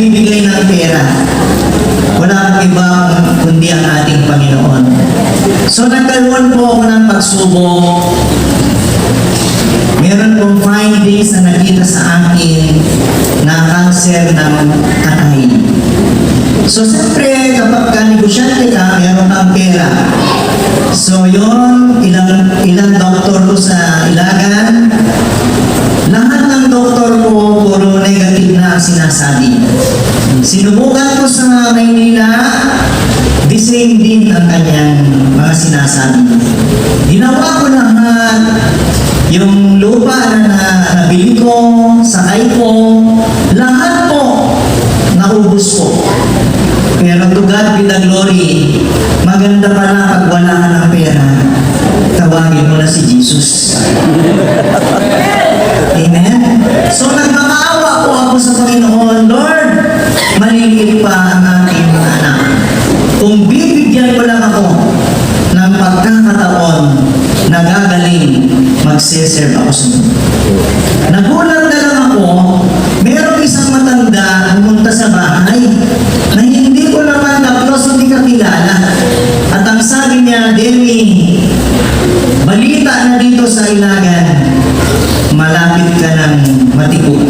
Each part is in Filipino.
nagbibigay ng pera. Wala akong iba kundi ang ating Panginoon. So nagkaroon po ako ng pagsubok. Meron pong findings na nakita sa akin na cancer ng atay. So siyempre, kapag ka-negosyante ka, meron kang pera. So yun, ilang doktor ko sa Ilagan, lahat ng doktor ko, puro negative na sinasabi. Sinubukan ko sa Maynila, the same din ang kanyang mga sinasabi. Ginawa ko lahat, yung lupa na nabili ko, sakay ko, lahat po, naubos ko. Pero to God be the glory, maganda pala pag wala ka ng pera, tawagin mo na si Jesus. Amen? So nagmakaawa po ako sa Panginoon, Lord, maliliit pa ang aking mga anak. Kung bibigyan ko lang ako ng pagkakataon na gagaling, magseserve ako sa mundo. Nagulat na lang ako, merong isang matanda pumunta sa bahay na hindi ko naman tapos hindi ka kilala. At ang sabi niya, Demi, balita na dito sa Ilagan, malapit ka ng matikok.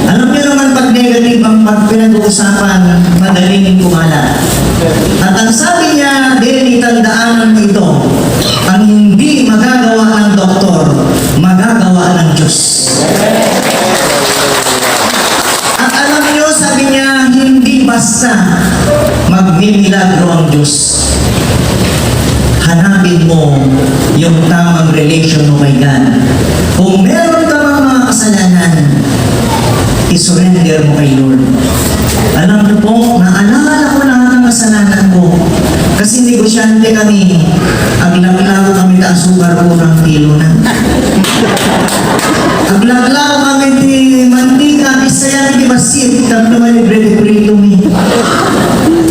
Alam niyo naman pag negative ang pinag-uusapan, madaling kumalat. At ang sabi niya, Demi, tandaan mo ito, ang hindi magagawa ng doktor, magagawa ng Diyos. At alam niyo, sabi niya, hindi basta magmimilagro ang Diyos. Hanapin mo yung tamang relation mo kay God. Kung meron ka mga kasalanan, isurrender mo kay Lord. Alam niyo po, naalala ko lahat ng kasalanan ko. Kasi negosyante kami, aglaglao kami na asukar ko ng kilo na. Aglaglao kami di mantika, bisaya di basit, tapos naman yung bread-bread mi.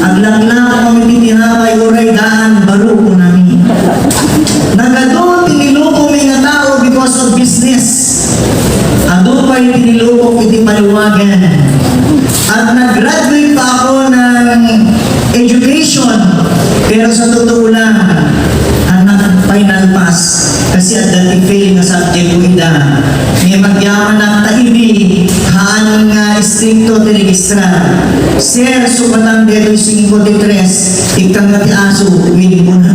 Aglaglao kami di tinapay, uray daan, baro ko namin. Nagadun, tiniloko may nga tao because of business. Ado pa yung tiniloko, hindi maluwagan. At nag-graduate pa ako ng education. Pero sa totoo lang, anak final pass. Kasi at dati fail na subject ko ida. May magyaman ng taili, haan nga stricto tiregistra. Sir, supatang dito 53, ikang ngati aso, winning mo na.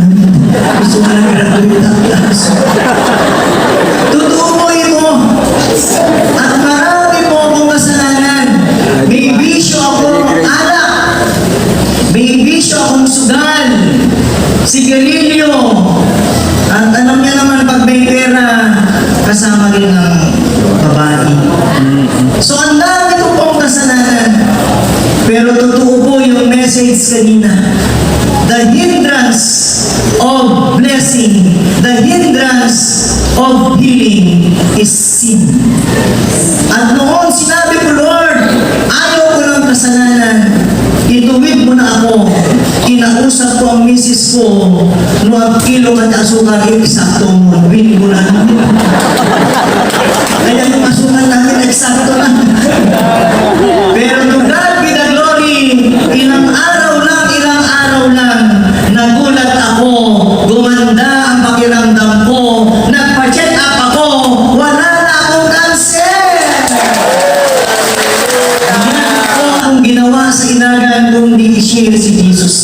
Gusto mo na graduate ang aso. Totoo mo ito. At marami po akong kasalanan. May bisyo akong alak. May bisyo akong sugal. Sigarilyo. At alam niya naman pag may pera, kasama rin ng babae. So ang dami ko pong kasalanan. Pero totoo po yung message kanina. The hindrance of blessing, the hindrance of healing is sin. At noon sinabi ko, Lord, ayaw ko ng kasalanan. Ituwid mo na ako. Kinausap ko ang misis ko, nuwag kilo at asukar, eksakto mo. Win mo na. Kaya yung asukar namin, eksakto na. Pero to God be the glory, ilang araw lang, nagulat ako, gumanda ang pakiramdam ko, nagpa-check up ako, wala na akong cancer. Yan po ang ginawa sa Ilagan kung di i-share si Jesus.